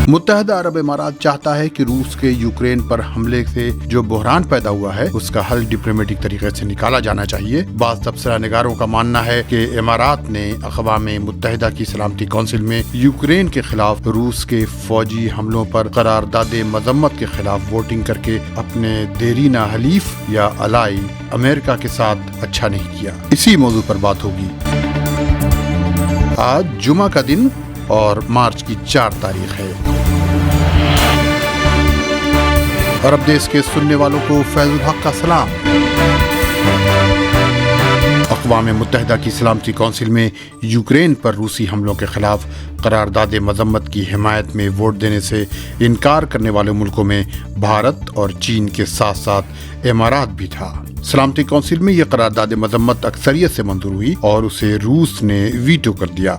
متحدہ عرب امارات چاہتا ہے کہ روس کے یوکرین پر حملے سے جو بحران پیدا ہوا ہے اس کا حل ڈپلومیٹک طریقے سے نکالا جانا چاہیے۔ بعض تبصرہ نگاروں کا ماننا ہے کہ امارات نے اقوام متحدہ کی سلامتی کونسل میں یوکرین کے خلاف روس کے فوجی حملوں پر قرارداد مذمت کے خلاف ووٹنگ کر کے اپنے دیرینہ حلیف یا الائی امریکہ کے ساتھ اچھا نہیں کیا۔ اسی موضوع پر بات ہوگی۔ آج جمعہ کا دن اور مارچ کی 4 تاریخ ہے۔ عرب دیش کے سننے والوں کو فیض الحق کا سلام۔ اقوام متحدہ کی سلامتی کونسل میں یوکرین پر روسی حملوں کے خلاف قرارداد مذمت کی حمایت میں ووٹ دینے سے انکار کرنے والے ملکوں میں بھارت اور چین کے ساتھ ساتھ امارات بھی تھا۔ سلامتی کونسل میں یہ قرارداد مذمت اکثریت سے منظور ہوئی اور اسے روس نے ویٹو کر دیا،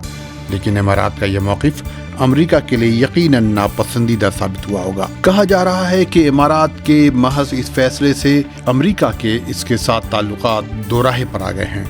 لیکن امارات کا یہ موقف امریکہ کے لیے یقیناً ناپسندیدہ ثابت ہوا ہوگا۔ کہا جا رہا ہے کہ امارات کے محض اس فیصلے سے امریکہ کے اس کے ساتھ تعلقات دو راہے پر آ گئے ہیں۔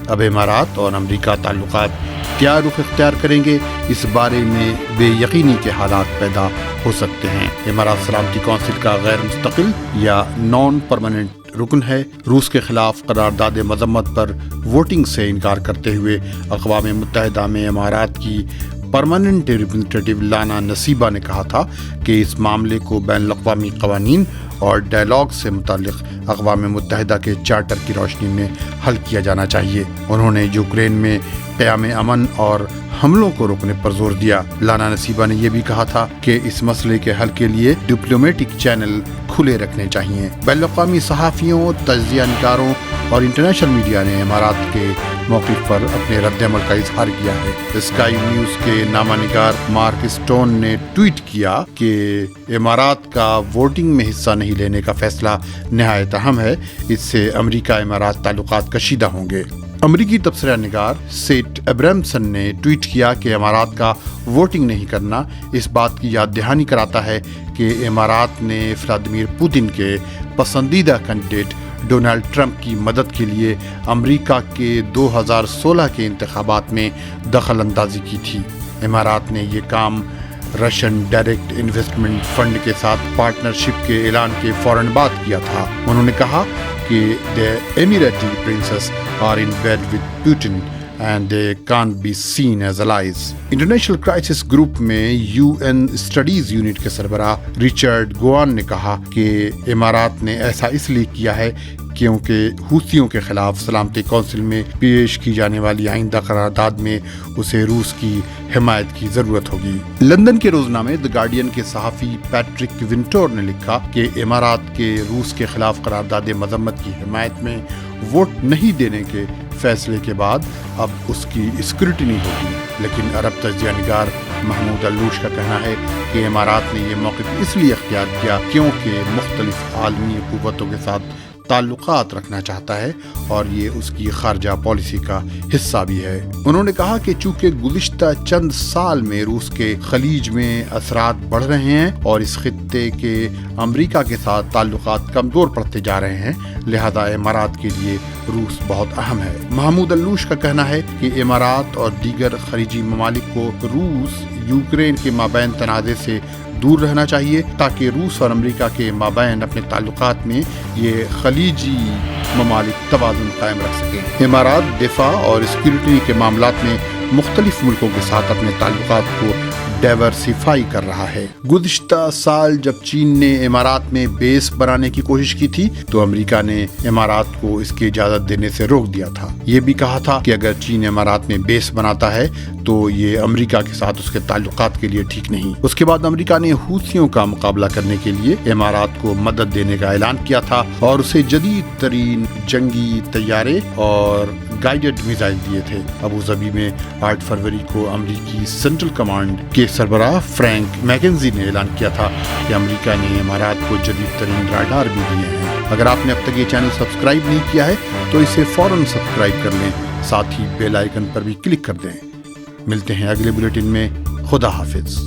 اب امارات اور امریکہ تعلقات کیا رخ اختیار کریں گے، اس بارے میں بے یقینی کے حالات پیدا ہو سکتے ہیں۔ امارات سلامتی کونسل کا غیر مستقل یا نان پرماننٹ رکن ہے۔ روس کے خلاف قرارداد مذمت پر ووٹنگ سے انکار کرتے ہوئے اقوام متحدہ میں امارات کی پرماننٹ ریپریزنٹیٹیو لانا نصیبہ نے کہا تھا کہ اس معاملے کو بین الاقوامی قوانین اور ڈائیلاگ سے متعلق اقوام متحدہ کے چارٹر کی روشنی میں حل کیا جانا چاہیے۔ انہوں نے یوکرین میں قیام امن اور حملوں کو روکنے پر زور دیا۔ لانا نصیبہ نے یہ بھی کہا تھا کہ اس مسئلے کے حل کے لیے ڈپلومیٹک چینل کھلے رکھنے چاہیے۔ بین الاقوامی صحافیوں، تجزیہ نگاروں اور انٹرنیشنل میڈیا نے امارات کے موقف پر اپنے رد عمل کا اظہار کیا ہے۔ اسکائی نیوز کے نامہ نگار مارک اسٹون نے ٹویٹ کیا کہ امارات کا ووٹنگ میں حصہ نہیں لینے کا فیصلہ نہایت اہم ہے، اس سے امریکہ امارات تعلقات کشیدہ ہوں گے۔ امریکی تبصرہ نگار سیٹ ابرامسن نے ٹویٹ کیا کہ امارات کا ووٹنگ نہیں کرنا اس بات کی یاد دہانی کراتا ہے کہ امارات نے ولادیمیر پوتن کے پسندیدہ کینڈیڈیٹ ڈونلڈ ٹرمپ کی مدد کے لیے امریکہ کے 2016 کے انتخابات میں دخل اندازی کی تھی۔ امارات نے یہ کام رشین ڈائریکٹ انویسٹمنٹ فنڈ کے ساتھ پارٹنرشپ کے اعلان کے فوراً بعد کیا تھا۔ انہوں نے کہا کہ the Emirati princes are in bed with Putin and they can't be seen as allies۔ International crisis group میں UN اسٹڈیز یونٹ کے سربراہ ریچرڈ گوان نے کہا کہ امارات نے ایسا اس لیے کیا ہے کیونکہ حوثیوں کے خلاف سلامتی کونسل میں پیش کی جانے والی آئندہ قرارداد میں اسے روس کی حمایت کی ضرورت ہوگی۔ لندن کے روزنامے دی گارڈین کے صحافی پیٹرک ونٹور نے لکھا کہ امارات کے روس کے خلاف قرارداد مذمت کی حمایت میں ووٹ نہیں دینے کے فیصلے کے بعد اب اس کی اسکروٹنی ہوگی، لیکن عرب تجزیہ نگار محمود الوش کا کہنا ہے کہ امارات نے یہ موقف اس لیے اختیار کیا کیونکہ مختلف عالمی قوتوں کے ساتھ تعلقات رکھنا چاہتا ہے اور یہ اس کی خارجہ پالیسی کا حصہ بھی ہے۔ انہوں نے کہا کہ چونکہ گزشتہ چند سال میں روس کے خلیج میں اثرات بڑھ رہے ہیں اور اس خطے کے امریکہ کے ساتھ تعلقات کمزور پڑتے جا رہے ہیں، لہذا امارات کے لیے روس بہت اہم ہے۔ محمود الوش کا کہنا ہے کہ امارات اور دیگر خلیجی ممالک کو روس یوکرین کے مابین تنازع سے دور رہنا چاہیے تاکہ روس اور امریکہ کے مابین اپنے تعلقات میں یہ خلیجی ممالک توازن قائم رکھ سکیں۔ امارات دفاع اور سیکورٹی کے معاملات میں مختلف ملکوں کے ساتھ اپنے تعلقات کو ڈائیورسیفائی کر رہا ہے۔ گزشتہ سال جب چین نے امارات میں بیس بنانے کی کوشش کی تھی تو امریکہ نے امارات کو اس کی اجازت دینے سے روک دیا تھا۔ یہ بھی کہا تھا کہ اگر چین امارات میں بیس بناتا ہے تو یہ امریکہ کے ساتھ اس کے تعلقات کے لیے ٹھیک نہیں۔ اس کے بعد امریکہ نے حوثیوں کا مقابلہ کرنے کے لیے امارات کو مدد دینے کا اعلان کیا تھا اور اسے جدید ترین جنگی طیارے اور گائیڈڈ میزائل دیے تھے۔ ابوظہبی میں 8 فروری کو امریکی سینٹرل کمانڈ کے سربراہ فرینک میکنزی نے اعلان کیا تھا کہ امریکہ نے امارات کو جدید ترین راڈار بھی دیے ہیں۔ اگر آپ نے اب تک یہ چینل سبسکرائب نہیں کیا ہے تو اسے فوراً سبسکرائب کر لیں، ساتھ ہی بیل آئیکن پر بھی کلک کر دیں۔ ملتے ہیں اگلے بلیٹن میں۔ خدا حافظ۔